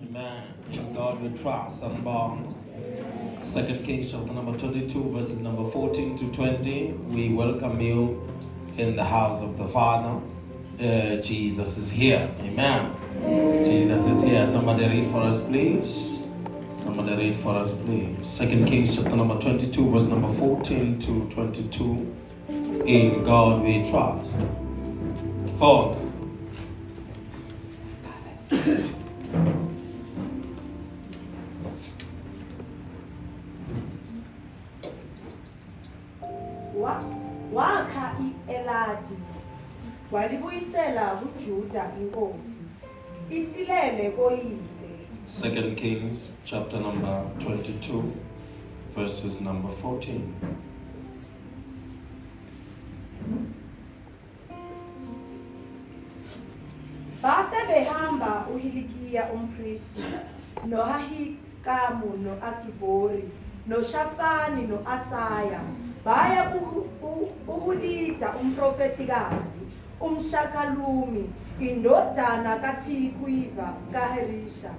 Amen. In God we trust. Unbound. 2 Kings chapter number 22, verses number 14 to 20. We welcome you in the house of the Father. Jesus is here. Amen. Jesus is here. Somebody read for us, please. Somebody read for us, please. 2 Kings chapter number 22, verse number 14 to 22. In God we trust. 4. Wakha i-Eladi walibuyisela kuJuda inkosi isilele koyise. 2 Kings chapter number 22, verses number 14. Base behamba uHilikiya umpristi noAhikamu noAkibori noShafani noAsaya baya kuHulida umprofetikazi umShakalumi indodana kaThikwiva kaHerisha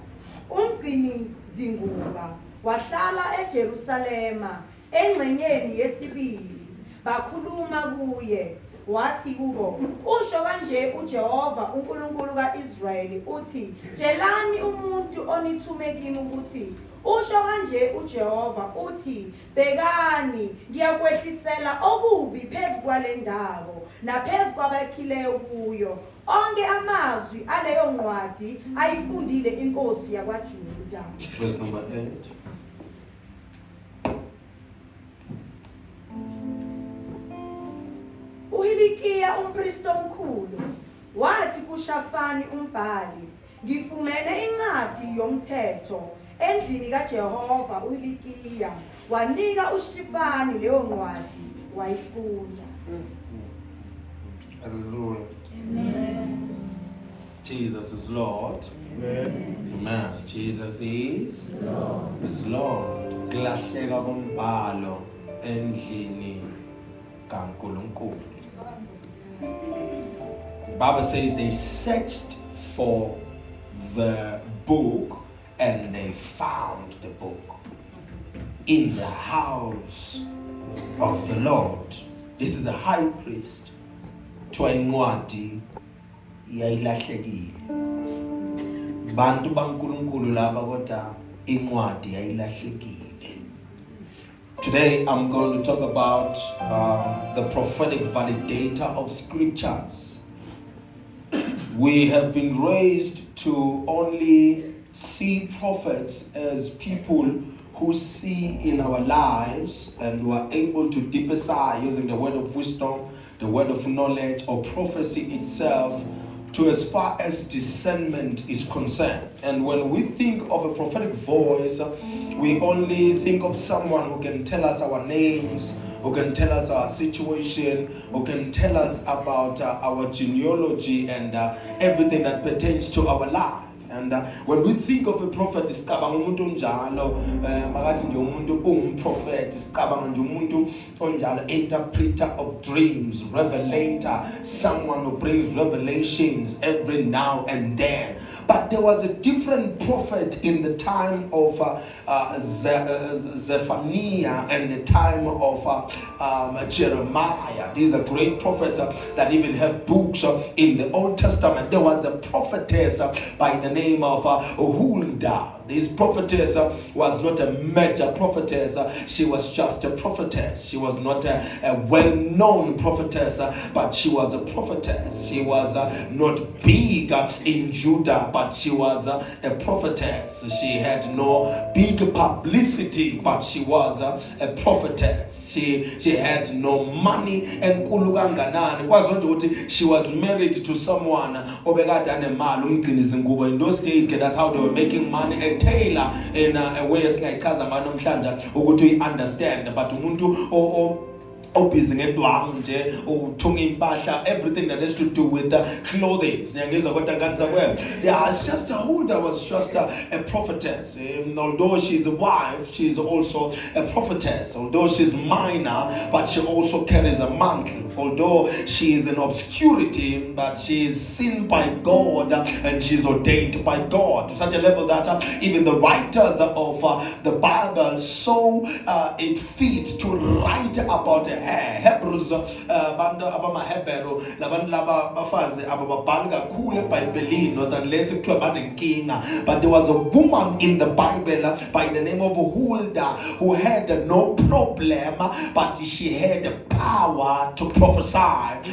umgcini zinguba wahlala eJerusalema engxenyeni yesibili bakhuluma kuye. Wathi kubo, usho kanje uJehova uNkulunkulu kaIsrayeli uthi, tshelani umuntu onithume kimi ukuthi, usho kanje uJehova uthi, bhekani ngiyakwehlisela okubi phezu kwale ndawo naphezu kwabakhileyo kuyo. Onke amazwi aleyo ncwadi ayifundile inkosi yakwaJuda. Verse number 8. uHilikiya umpristi omkhulu wathi kuShafani umbhali, ngifumene incwadi yomthetho endlini kaJehova. uHilikiya wanika uShafani leyo ncwadi wayifunda. Hallelujah. Amen. Jesus is Lord. Amen. Amen. Jesus is Lord. Is Lord. Kulahleka kombhalo endlini kaNkulunkulu. The Bible says they searched for the book and they found the book in the house of the Lord. This is a high priest. Incwadi yayilahlekile. Bantu baNkulunkulu laba kodwa incwadi yayilahlekile. Today I'm going to talk about the prophetic validator of scriptures. We have been raised to only see prophets as people who see in our lives and who are able to typify using the word of wisdom, the word of knowledge, or prophecy itself to as far as discernment is concerned. And when we think of a prophetic voice, we only think of someone who can tell us our names, who can tell us our situation, who can tell us about our genealogy and everything that pertains to our life. And when we think of a prophet, sicabanga umuntu onjalo, makathi nje umuntu ungumprofeti, sicabanga nje umuntu onjalo, interpreter of dreams, revelator, someone who brings revelations every now and then. But there was a different prophet in the time of Zephaniah and the time of Jeremiah. These are great prophets that even have books in the Old Testament. There was a prophetess by the name of Huldah. This prophetess was not a major prophetess. She was just a prophetess. She was not a well-known prophetess, but she was a prophetess. She was not big in Judah, but she was a prophetess. She had no big publicity, but she was a prophetess. She had no money. And she was married to someone. In those days, that's how they were making money. Taylor in a way esingayikaza manje namhlanje ukuthi understand, but umuntu obhizi ngendwangu nje uthunga impahla, everything that has to do with clothing. Siyangizwa kodwa ngani zakwethu. Yeah, it's just Huldah was just a prophetess. Although she's a wife, she's also a prophetess. Although she's minor, but she also carries a mantle. Although she is in obscurity, but she is seen by God and she's ordained by God to such a level that even the writers of the Bible saw it fit to write about her. Hebrews, bantu abamaHebheru, labantu laba bafazi abababhali kakhulu eBhayibhelini, not unless kuthiwa banenkinga. But there was a woman in the Bible by the name of Huldah who had no problem, but she had power to prophesy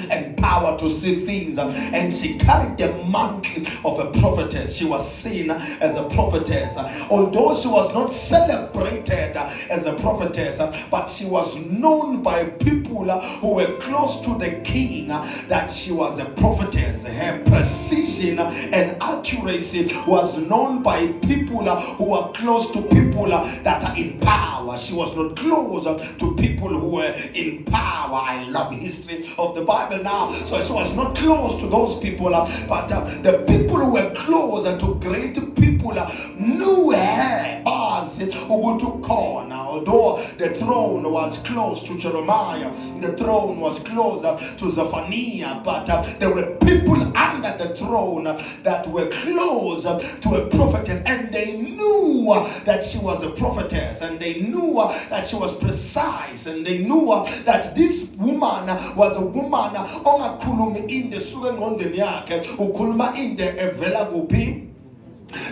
and power to see things, and she carried the mantle of a prophetess. She was seen as a prophetess, although she was not celebrated as a prophetess, but she was known by people who were close to the king that she was a prophetess. Her precision and accuracy was known by people who were close to people that are in power. She was not close to people who were in power. I love the history of the Bible now. So she was not close to those people, but the people who were close to great people knew her as Ubutukona. Although the throne was close to Jeremiah, the throne was close to Zephaniah, but there were people under the throne that were close to a prophetess, and they knew that she was a prophetess, and they knew that she was precise, and they knew that this woman was a woman ongakhulumi inde suke engqondweni yakhe, ukhuluma inde evela kuphi?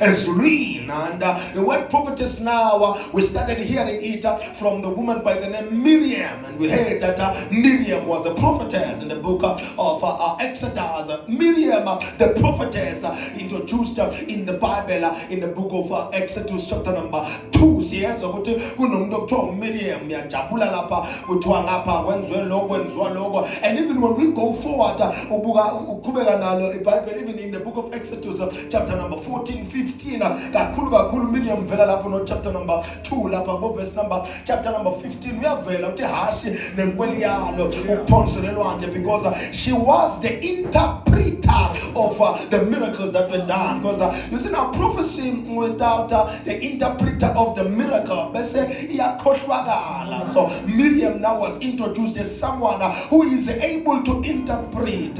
Ezulwini. And the word prophetess now, we started hearing it from the woman by the name Miriam, and we heard that Miriam was a prophetess in the book of Exodus. Miriam, the prophetess, introduced in the Bible in the book of Exodus chapter number 2. Siyeza ukuthi kunomuntu okuthiwa Miriam yajabula lapha kuthiwa ngapha kwenziwe lokho kwenziwa lokho. And even when we go forward ubuka uqhubeka nalo iBible, even in the book of Exodus chapter number 14, 15, kakhulu Miriam vela lapho no chapter number 2 lapha go verse number chapter number 15 uyavela uthi hashi nenkweli yalo ukuphonselelwane, because she was the interpreter of the miracles that were done. Because you see now, prophecy without the interpreter of the miracle bese iyakhohlwakala. So Miriam now was introduced as someone who is able to interpret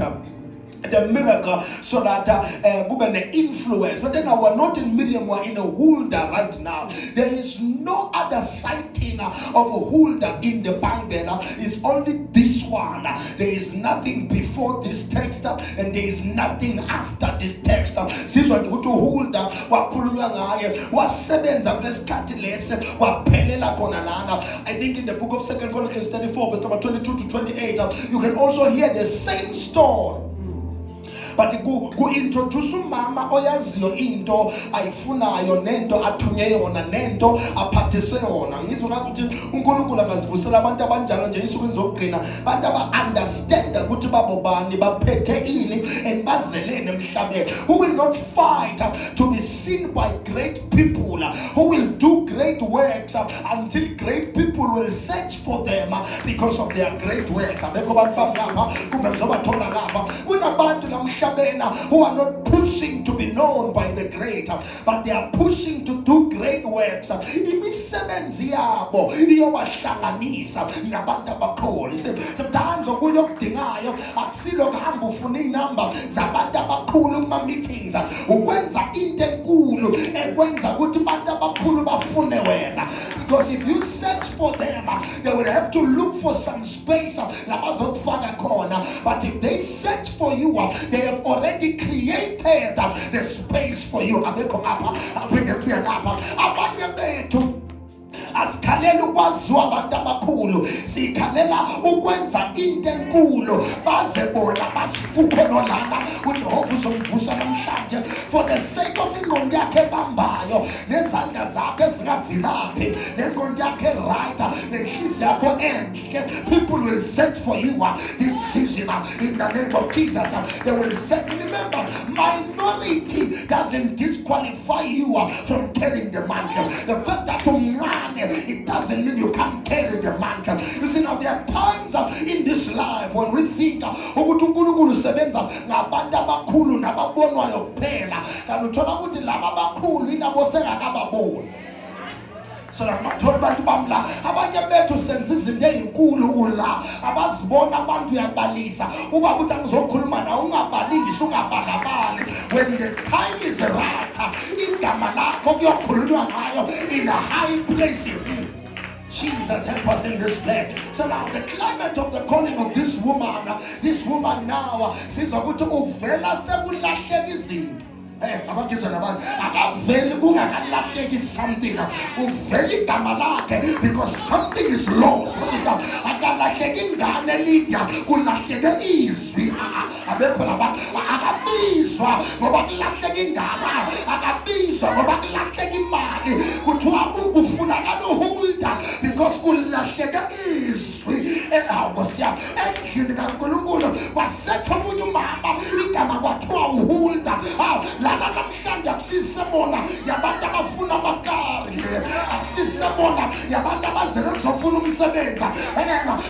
the miracle so that kube ne influence. But then we're not in Miriam, we're in a Huldah right now. There is no other sighting of Huldah in the Bible. It's only this one. There is nothing before this text and there is nothing after this text. Sizwa ukuthi Huldah wakhulunywa ngaye wasebenza kulesikhathi lesi kwaphelela khona lana. I think in the book of 2 Chronicles 34 verse number 22 to 28 you can also hear the same story. But ku introduce umama oyaziyo into ayifunayo nento athunywe yona nento aphathise yona. Ngizwe ngathi uNkulunkulu angazivusela abantu abanjalo nje insuku zokugcina, abantu aba understand ukuthi babo bani baphethe ini and bazelene emhlabeni, who will not fight to be seen by great people, who will do great works until great people will search for them because of their great works. Abekho abantu bangapha kumbe ngizobathola ngapha kunabantu namhlabeni who are not pushing to be known by the great, but they are pushing to do great works. Imisebenzi yabo iyowahlanganisa nabantu abakhulu. Sometimes okunye okudingayo akusilo kuhamba ufuna inamba zabantu abakhulu kuma meetings, ukwenza into enkulu ekwenza ukuthi abantu abakhulu bafune wena. Because if you search for them, they will have to look for some space labazokufaka khona. But if they search for you, they have already created the space for you. Abekho ngapha abengekuya ngapha abanye bethu asikhalela ukwaziwa abantu abakhulu, sikhalela ukwenza into enkulu baze bona basifuke nolana uJehova uzomvusa namhlanje for the sake of ingqondo yakhe ebambayo nezandla zakhe kavilaphi nenkonto yakhe right nenhliziyo yakho enhle. People will search for you this season in the name of Jesus. They will search. Remember, minority doesn't disqualify you from carrying the mantle. The fact that it doesn't mean you can't carry the mantle. You see, now there are times in this life when we think ukuthi uNkulunkulu usebenza ngabantu abakhulu nababonwayo kuphela, kanti uthola ukuthi laba abakhulu inabo sengakababoni. So nabathola abantu bamla abanye bethu senza izinto ezinkulu ula abazibona abantu uyabalisa uba ukuthi angizokhuluma nawe ungabalisi ungabalabali. When the time is right, igama lakho kuyokhulunywa ngayo in a high place. Jesus, help us in this place. So now the climate of the calling of this woman now says ukuthi uvela sekulahleka izinto. Something because something is lost. What's it now? Because kulahleka izwi ehawusiya endlini kaNkulunkulu wasetha umunye umama igama kwathiwa uHulda. Lana namhlanje akusisebona yabantu abafuna amakari le, akusisebona yabantu abazele kuzofuna umsebenzi,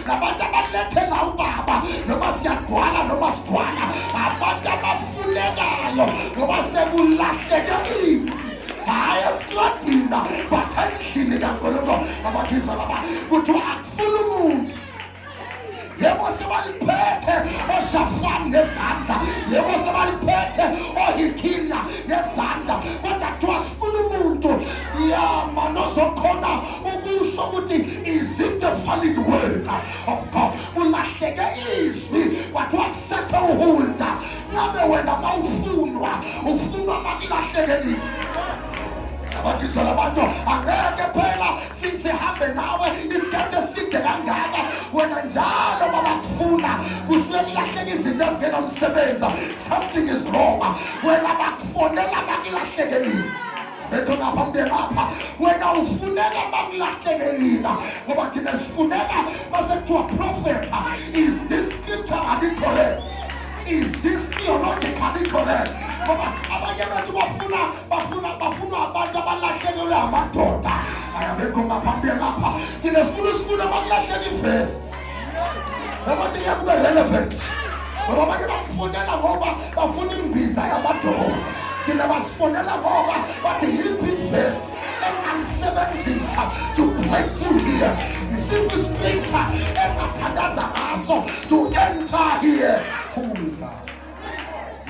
nabantu abalethela ubaba noma siyagcwala noma sigcwala, abantu abafunekayo ngoba sekulahleke hayi estradina bathendlini kaNkulunkulu abakizwa laba kuthiwa akufuna umuntu. Yebo sebaliphethe oShafani ngezandla, yebo sebaliphethe oHikiya ngezandla, kodwa kuthiwa sifuna umuntu manozokhona ukusho ukuthi is it a valid word of God. Kulahleke izwi kwathiwa kusethe uHulda. Ngabe wena ufunwa makulahleke abakizwa labantu angeke phela sihambe nawe isikhathi eside kangaka wena njalo babakufuna kusuke kulahleka izinto ezingenamsebenzi. Something is wrong. Wena bakufonela bakulahleke yini bethu ngaphambi ngapha wena ufuneka bakulahleke yini ngoba thina sifuneka masekuthiwa prophet, is this scripturally correct? Is this theologically correct? Abanye bethu bafuna abantu abalahlekelwe amadoda. Ayabekho ngaphambi ngapha thina sifuna bakulahleke ivesi ukuthi kube relevant. Ngoba abanye bamfunela ngoba bafuna imbiza yamadoda. Thina basifonela ngoba bathi yiphi ivesi enganisebenzisa to break through here, isimple scripture engaphandaza ngaso to enter here.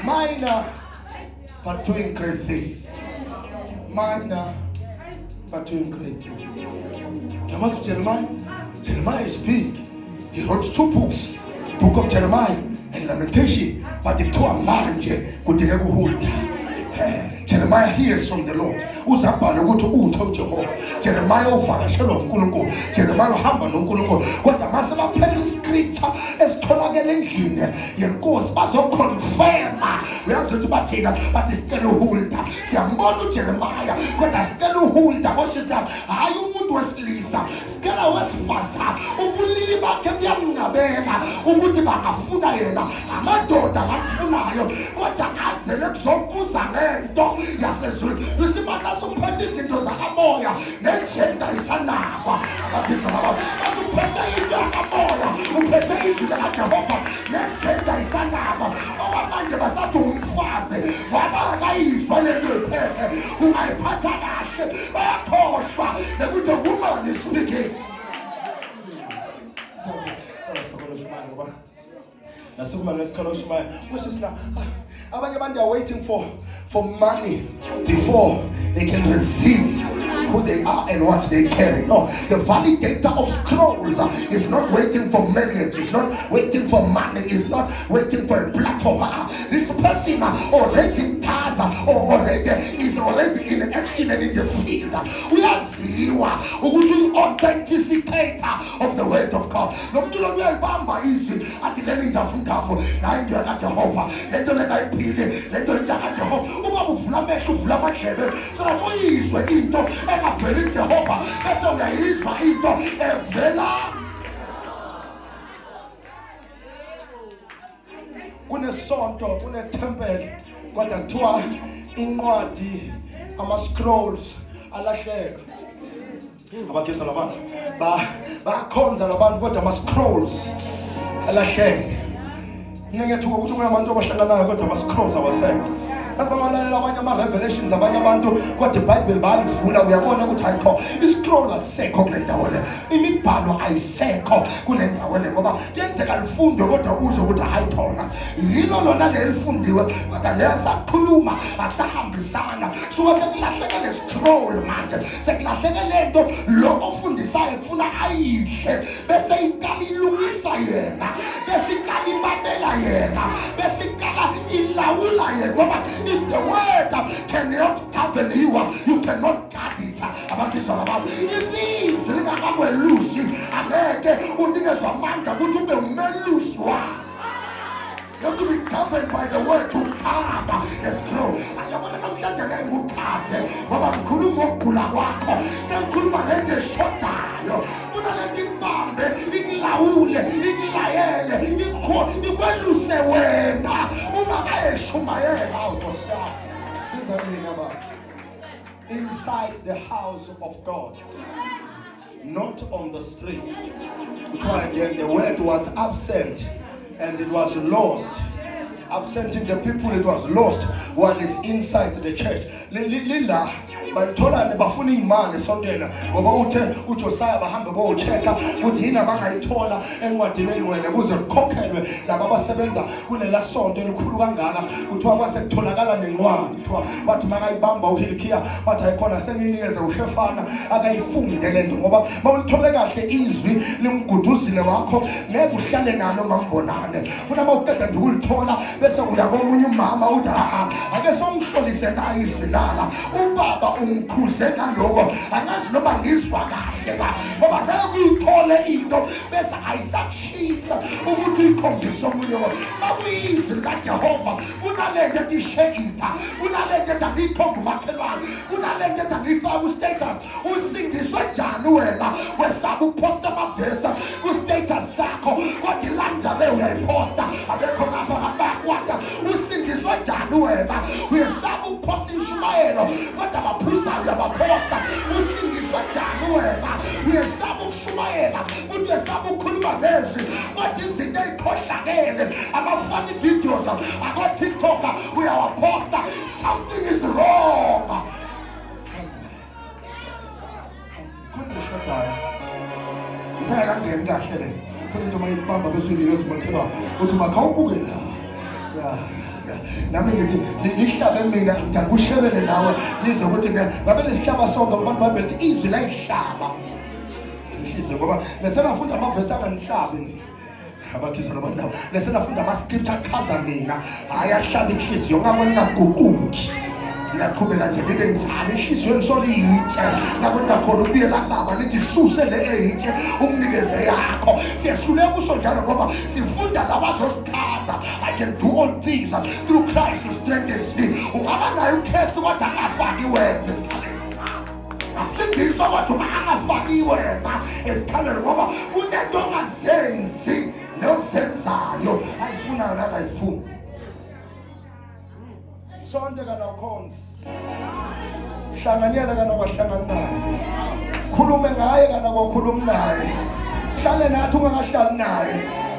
Minor but doing great things. Minor but doing great things. Remember Jeremiah is big. He wrote 2 books, Book of Jeremiah and Lamentation, but the 2 are manje kudinga kuHulda. Jeremiah hears from the Lord. Uzabhala ukuthi utho uJehova. Jeremiah uvakashelwa uNkulunkulu. Jeremiah uhamba noNkulunkulu. Kodwa mase baphethe iscripture esitholakala endlini yenkosi bazoconfirma. Uyazi ukuthi bathina bathi sicela uHulda. Siyambona uJeremiah kodwa sicela uHulda ngosista hayi umuntu wesilisa. Sicela wesifazana. Ubulili bakhe buyamngcabela ukuthi bangafuna yena amadoda lamfunayo kodwa azele kuzokuza ngento yasezweni. Usimana sophethe izinto zakamoya negender isanakwa abakizwa laba basuphethe into yakamoya uphethe izwi likaJehova negender isanakwa okwamanje basathi umfazi wabakayizwa lento iphethe ungayiphatha kahle bayakhohlwa ukuthi woman is speaking. Which is now abanye abantu are waiting for money before they can reveal who they are and what they carry. No, the validator of scrolls is not waiting for marriage, is not waiting for money, is not waiting for a platform. This person already died uyaza already is already in action and in the field. Uyaziwa ukuthi uyi-authenticator of the word of God. Lo muntu lo uyayibamba izwi athi leli ndafundafu nayo into kaJehova, le nto lena ayiphile, le nto into kaJehova. Uma uvula amehlo uvula amadlebe so that uyizwe into engaveli kuJehova bese uyayizwa into evela. Kunesonto, kunetempele kodwa kuthiwa incwadi ama-scrolls alahleka. Abageza labantu bakhonza labantu kodwa ama-scrolls alahleka. Ngingethuka ukuthi kunabantu abahlanganayo kodwa ama-scrolls awasekho. Kasi bangalalela abanye ama-revelations abanye abantu kodwa iBhayibheli bayalivula uyabona ukuthi ayikho i-scroll asekho kule ndawo le, imibhalo ayisekho kule ndawo le ngoba kuyenzeka lifundwe kodwa uzwe ukuthi ayikhona. Yilo lona lelifundiwe kodwa leyasakhuluma akusahambisana suka sekulahleka le-scroll manje sekulahleka lento lo ofundisayo kufuna ayihle bese ikala ilungisa yena bese ikala ibabela yena bese ikala ilawula yena ngoba if the word cannot govern you, you cannot guard it. If izwi lingakakwelusi angeke unikezwe amandla ukuthi ube umelusi wayo. You have to be governed by the word to cover the scroll. Ayabona namhlanje ngeke ngikuchaze ngoba ngikhuluma ngokugula kwakho, sengikhuluma ngento eshodayo. Kunalento ibambe, ikulawule, ikulayele, ikweluse wena ungakayeshumayela Nkosi yami. Siza mina baba. Inside the house of God, not on the street. The word was absent and it was lost. Absenting the people, it was lost while it's inside the church. Lila bayithola bafuna imali esontweni ngoba uthe uJosiah bahambe bochecka ukuthi yini abangayithola encwadini engcwele kuze kukhokhelwe laba abasebenza kulela sonto elikhulu kangaka. Kuthiwa kwase kutholakala nencwadi kuthiwa wathi makayibamba uHilkiya wathi ayikhona senginikeze uShefana akayifunde lento ngoba mawulithole kahle izwi limguduzile wakho ngeke uhlale nalo mambonane funa mawuqeda nje ukulithola bese uya komunye umama uthi ake somhlolise naye izwi lala ubaba ungikhuze ngaloko angazi noma ngizwa kahle la ngoba ngeke uyithole into bese ayisashisa ukuthi uyikhombise omunye mawuyizwi kaJehova kunalento ethi shekita kunalento ethi ngikhomba umakhelwane kunalento ethi ngifaka ku-status usindiswe njani wena wesaba ukuposta amavesa ku-status sakho kodwa ilanda le uyayiposta abekho ngapha ngabakwata usindiswe njani wena uyesaba ukuposta inshumayelo kodwa abaphuzayo uyabaposta usindiswe njani wena uyesaba ukushumayela kodwa uyesaba ukukhuluma ngezwi kodwa izinto eyikhohlakele ama-funny videos ako-TikTok uyawaposta. Something is wrong. Shodayo isayakangeni kahle le funa into mayibamba bese unikeza umakhelwane uthi makhawubuke la nami ngithi lihlabe mina ngithanda usherele nawe lize ukuthi ngabe lesihlaba sonke ngoba iBhayibheli lithi izwi la ihlaba ihlize ngoba nesenafunda amavesi anganihlabi abakhiza labantu nesenafunda ama-scripture achaza mina ayahlaba inhliziyo ngabona ngaguquki ngiyaqhubeka nje ngibe njalo inhliziyweni soliyitshe nabona khona ubuyela kubaba nithi suse le eyitshe umnikeze yakho siyahluleka kusho njalo ngoba sifunda labazosichaza I can do all things through Christ who strengthens me. Ungaba nayo uKristu kodwa angafaki wena esikhaleni asindiswa kodwa angafaki wena esikhaleni ngoba kunento ongazenzi nozenzayo ayifunayo nangayifuni. Sonke kana ukhonzi hlanganyela kana kwahlangana naye khulume ngaye kana kwakhuluma naye hlale nathi ungahlali naye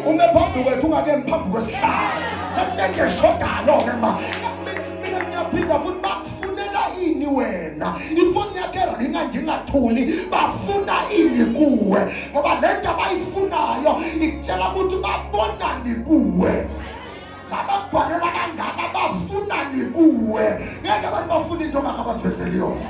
ume phambi kwethu ungake mphambi kwesihlalo sekunenge shodalo ke mina ngiyaphinda futhi bakufunela ini wena ifoni yakhe ringa ndingathuli bafuna ini kuwe ngoba lento abayifunayo ikutshela ukuthi babonani kuwe lababhalela kangaka bafuna nikuwe ngeke abantu bafuna into ongakabaveseli yona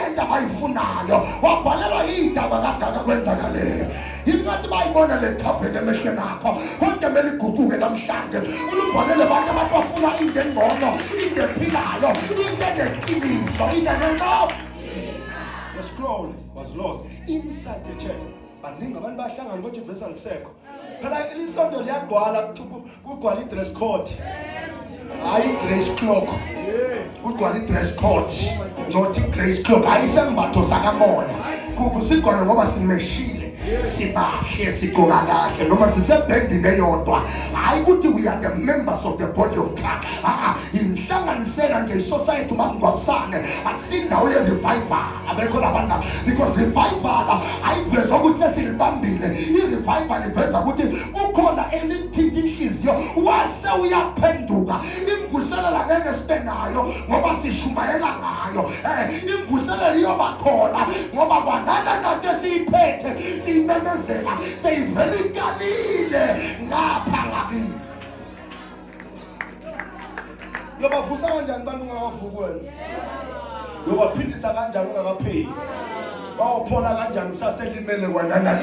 kunento abayifunayo wabhalelwa yidaba kangaka kwenzakale ingathi bayibona le thaveni emehlweni akho konke kumele iguquke namhlanje ulubhalele abantu abantu bafuna into engcono into ephilayo into eneqiniso in the name of The scroll was lost inside the church. Baningi abantu bahlangana kodwa ivesi alisekho. Phela ilisonto liyagcwala kugcwala i-dress code. Hayi grace clock. Kugcwala i-dress code. Not i-grace clock. Ayisembatho sakamoya. Kusigcwala ngoba simeshile. Sibahle sigqoka kahle noma sisebhendini eyodwa hayi ukuthi we are the members of the body of Christ inhlanganisela nje isociety masingcwabisane akusindawo ye-revival abekho labantu because revival ayiveza ukuthi sesilibambile i-revival iveza ukuthi kukhona elithinta inhliziyo wase uyaphenduka imvuselelo ngeke sibe nayo ngoba sishumayela ngayo imvuselelo iyoba khona ngoba kwanana nathi esiyiphethe imemezela seyivele ikalile ngapha ngakithi yobavusa kanjani bantu ungakavuki wena yobaphilisa kanjani ungakapheli bawuphola kanjani usaselimele wena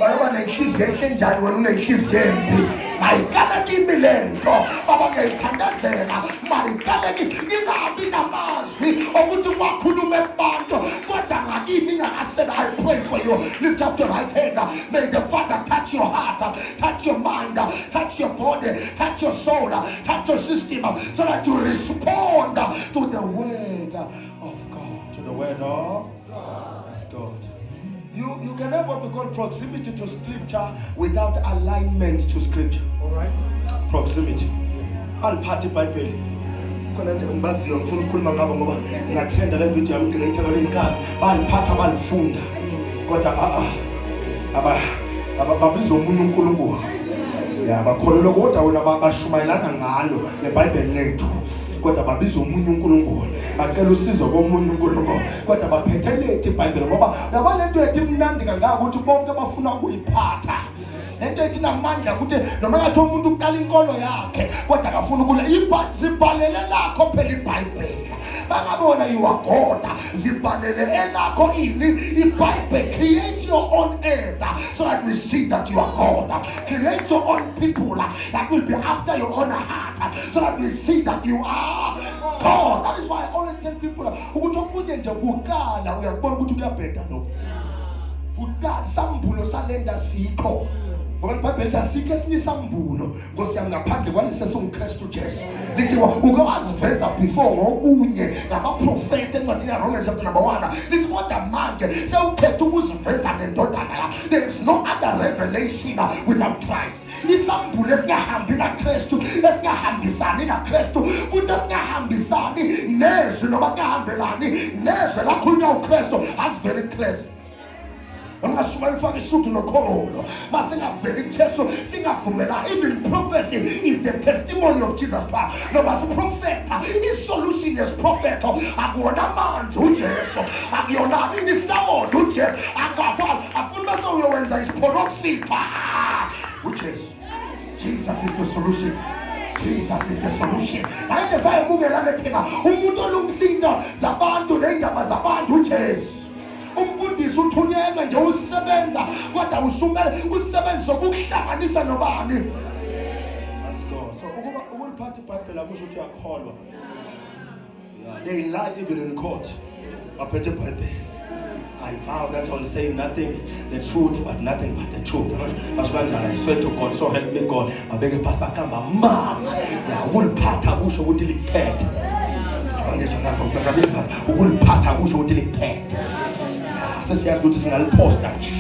bayoba nenhliziyo enhle njani wena unenhliziyo embi mayikala kimi lento abangayithandazela mayikala kimi ingabi namazwi ukuthi wakhulume kubantu kodwa ngakimi ngakasebe I pray for you lift up your right hand may the Father touch your heart touch your mind touch your body touch your soul touch your system so that you respond to the word of God to the word of God. That's God. You can have what we call proximity to scripture without alignment to scripture. Alright. Proximity. Aliphathi iBhayibheli. Khona nje ngibaziyo ngifuna ukukhuluma ngabo ngoba ngingathenda le video yami ngicela ngithekele inkani. Baliphatha balifunda. Kodwa babiza omunye uNkulunkulu. Ya bakholelwa kodwa wena bashumayelana ngalo leBhayibheli lethu. Kodwa babiza omunye uNkulunkulu bacela usizo komunye uNkulunkulu kodwa baphethelete iBhayibheli ngoba yabona into ethi mnandi kangaka ukuthi bonke bafuna ukuyiphatha lento ethi namandla ukuthi noma ngathi umuntu uqala inkolo yakhe kodwa akafuna ukula zibhalele lakho phela iBhayibheli bangabona iwagoda zibhalele elakho ini iBhayibheli create your own earth so that we see that you are God create your own people that will be after your own heart so that we see that you are God. That is why I always tell people ukuthi okunye nje ukukala uyakubona ukuthi kuyabheda lokho ukukala sambulo salenda sikho ngoba iBhayibheli lithi asikho esinye isambulo Nkosi yami ngaphandle kwalesi esingukristu Jesu lithi uke waziveza before ngokunye ngabaprofeti encwadini yaRomans chapter number 1 lithi kodwa manje sewukhetha ukuziveza ngendodana yakho. There is no other revelation without Christ. Isambulo esingahambi naKristu esingahambisani naKristu futhi esingahambisani nezwi noma singahambelani nezwi lakhulunywa uKristu asivele Kristu ungashumayela ufake isuthu nokholo masingaveli kuJesu singavumela. Even prophecy is the testimony of Jesus Christ. Noma siprofeta isolution is prophet akuona amanzi uJesu akuyona isawona uJesu afuna bese uyowenza isiprofita uJesu. Jesus is the solution. Jesus is the solution. Ayike sayemukela ngethina umuntu olungisinto zabantu neindaba zabantu uJesu. Umfundisi uthunyelwe nje usebenza kodwa usumele usebenza ukuhlanganisa nobani. Let's go. So ukuliphatha iBhayibheli akusho ukuthi uyakholwa. Yeah, they lie even in court. Baphethe iBhayibheli. I vow that I will say nothing the truth but nothing but the truth. I swear to God, so help me God. Mabeke pastor kamba mama. Yeah, ukuliphatha akusho ukuthi likuphethe. Abangezwa ngapha ukuliphatha akusho ukuthi likuphethe. Sesiyazi ukuthi singaliposta nje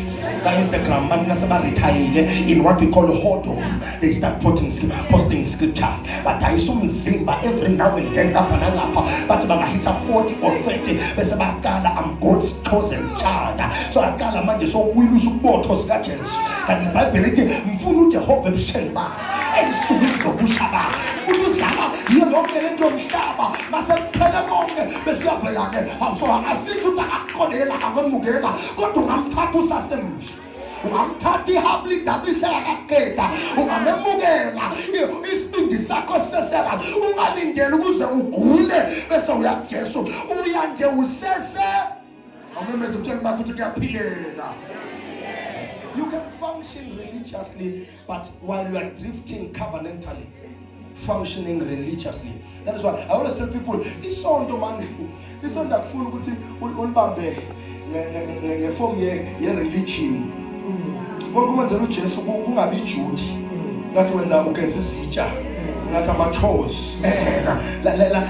ka-Instagram manje nasebarithayile in what we call hodom. They start posting scriptures badayisa umzimba every now and then lapha nalapha bathi bangahita 40 or 30 bese bayakala I'm God's chosen child. So akala manje sowuyila usukubotho sikaJesu kanti iBhayibheli lithi mfuna uJehova ebusheni bakhe ensukwini zobusha bakhe udlala yiyo yonke lento yomhlaba masekuphela konke besiyavela-ke so asithi ukuthi akakholelwa akamukela kodwa ungamthatha usasemsha ungamthatha ihabli dabli sekakaqeda, ungamemukela isibindi sakho sesera, ungalindeli ukuze ugule bese uya kuJesu, uya nje usese awumemeze utshela makho ukuthi kuyaphileka. You can function religiously, but while you are drifting covenantally, functioning religiously. That is why I always tell people, isonto man, isonto akufuna ukuthi ulibambe ngeform ye-religion. Konke kwenzela uJesu kungabi ijuti, ngathi wenza ugeza izitsha, ngathi ama-chores.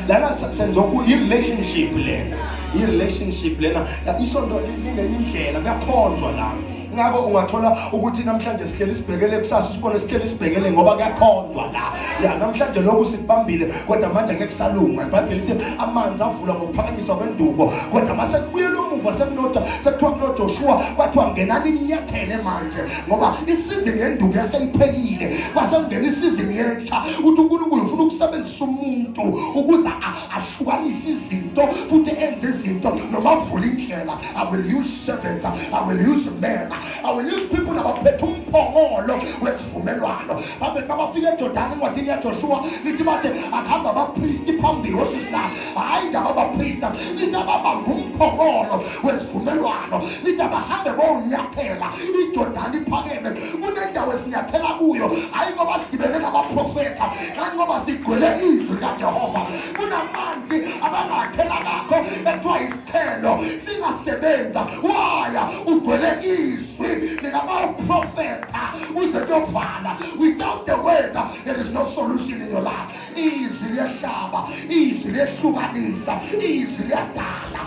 Lana senza i-relationship lena. I-relationship lena, isonto lingenye indlela, kuyakhonzwa la. Ngakho ungathola ukuthi namhlanje sihleli sibhekele kusasa usibone sihleli sibhekele ngoba kuyakhonjwa la. Ya namhlanje lokhu sikubambile kodwa manje ngeke kusalunga. iBhayibheli lithi amanzi avula ngokuphakanyiswa kwendubo, kodwa mase kubuyela emuva sekunotha sekuthiwa kunoJoshua kwathiwa ngenani inyathele manje ngoba isizini yenduku yaseyiphelile, kwasengena isizini yentsha. Uthi uNkulunkulu ufuna ukusebenzisa umuntu ukuze ahlukanise izinto futhi enze izinto noma avule indlela. I will use servants, I will use men, I will use people abaphethe umphongolo wesivumelwano. Babe mabafika eJordani encwadini yaJoshua lithi bathe akuhamba abapristi phambili osisina, hayi nje abapristi, lithi ababamba umphongolo wesivumelwano, lithi abahambe bonyathela iJordani iphakeme. Kunendawo esinyathela kuyo, hayi ngoba sidibene nabaprofeta, hayi ngoba sigcwele izwi likaJehova. Kunamanzi abangathela ngakho ekuthiwa isithelo singasebenza. Waya ugcwele izwi likabaprofeta uze kuyovala. Without the word there is no solution in your life. Izwi liyahlaba, izwi liyahlukanisa, izwi liyadala,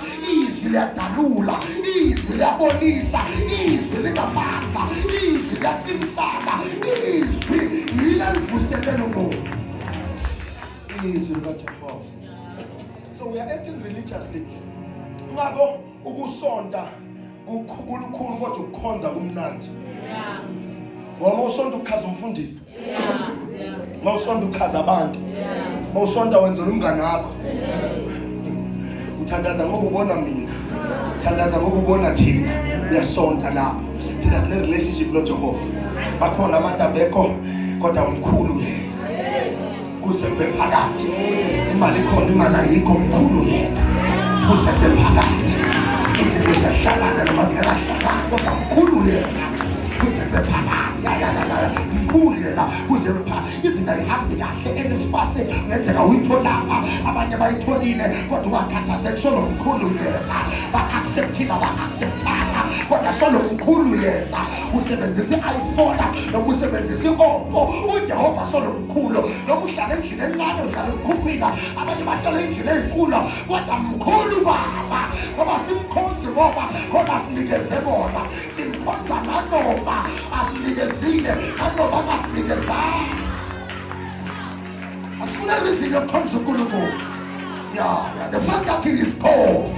izwi liyadalula, izwi liyabonisa, izwi linamandla, izwi liyaqinisana, izwi yilo livuselela umuntu. Izwi likaJehova. So we are acting religiously. Ngakho ukusonta kukhulu kodwa ukukhonza kumnandi. Ngoba usonta ukukhaza umfundisi. Mawusonta ukukhaza abantu. Mawusonta wenzela umngane wakho. Uthandaza ngoba ubona mina. Uthandaza ngoba ubona thina. Uyasonta lapho. Thina sine relationship noJehova. Bakhona abantu abekho kodwa umkhulu yena. Kusembe phakathi. Imali ikhona imali ayikho umkhulu yena. Kusembe phakathi. Izinto ziyahlangana noma zingahlangana kodwa umkhulu yena. Kusembe phakathi. Mkhulu yena kuze izinto ayihambi kahle enesifase ngenzeka uyitholanga abanye bayitholile kodwa wakhathazeka solo mkhulu yena ba-acceptina ba-acceptana kodwa solo mkhulu yena usebenzisa i-iPhone noma usebenzisa i-Oppo. uJehova solo mkhulu noma uhlala endlini encane uhlala emkhukhwini abanye bahlala endlini ezinkulu kodwa mkhulu baba ngoba simkhonzi ngoba khona sinikeze bona simkhonza nanoma asinikezile nanoma asinikezanga. Asifuna izinto yokukhonza uNkulunkulu. Yeah, the fact that he is called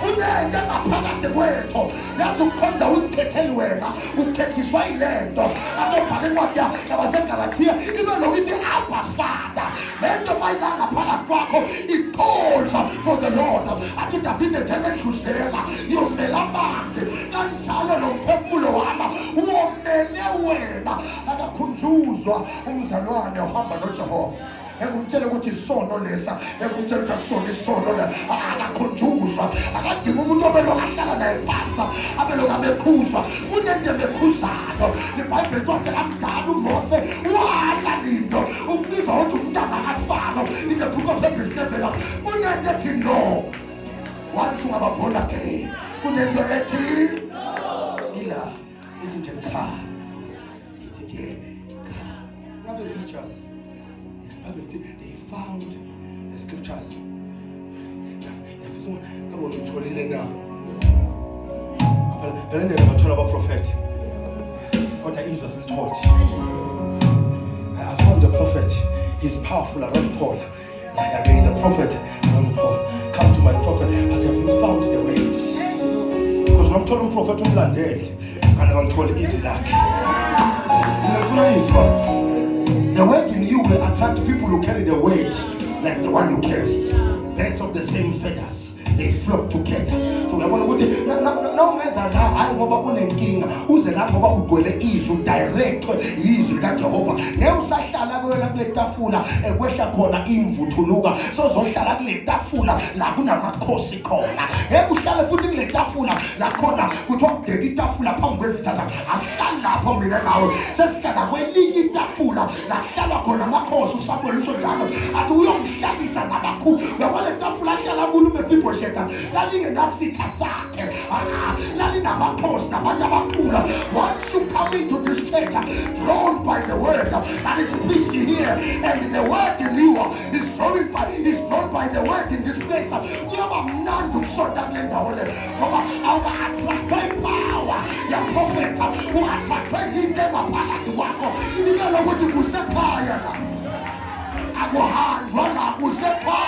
unento ngaphakathi kwethu yazi ukukhonza uzikhethele wena ukhethiswa ilento atobhala encwadi yabaseGalathiya ibe lokuthi Abba Father. Lento mayilanga phakathi kwakho it calls for the Lord. Athi David njengendlusela yomela amanzi kanjalo nomphefumulo wami uwomele wena. Akakhunjuzwa umzalwane ohamba noJehova. Ekumtshela ukuthi isono lesa, ekumtshela ukuthi akusona isono la, akakhunjuzwa. Akadinga umuntu obeloku ahlala naye phansi, abeloku abekhuzwa. Unento ebekhuzayo. iBhayibheli lithi wasekamdala uMose wala linto ukubizwa ukuthi umntana kaFaro. In the book of Hebrews 11 unento ethi no. Once ungaba born again kunento ethi ila ithi nje cha, ithi nje cha. Ngabe religious. They found the scriptures. But then they never told about prophet. What I was taught. I found the prophet. He's powerful around Paul. There is a prophet around Paul. Come to my prophet, but have you found the way? Because I'm told prophet Umlandel, and I'm told easy like. The weight in you will attract people who carry the weight like the one you carry. Birds of the same feathers, they flock together. So we want to go to now. nangoba unenkinga, uze nangoba ugcwele izwi, udirectwe izwi likaJehova. Ngeke usahlala kwela kule tafula ekwehla khona imvuthuluka, sozohlala kule tafula la kunamakhosi khona. Ngeke uhlale futhi kule tafula la khona kuthiwa kudeka itafula phambi kwezitha zakho. Asihlali lapho mina nawe, sesihlala kwelinye itafula la hlala khona amakhosi. uSamuel usondalo athi uyomhlalisa nabakhulu. Uyabona le tafula ahlala kulo uMefiboshetha lalingenasitha sakhe, lalinamakhosi nabantu abakhulu. Once you come into this church, drawn by the word that is preached here, and the word in you is drawn by the word in this place, kuyaba mnandi ukusonta kule ndawo le, ngoba awuka-attractwe power yaprofetha, u-attractwe yinto engaphakathi kwakho. Ibe lokuthi kusekhaya la, akuhanjwa la, kusekhaya.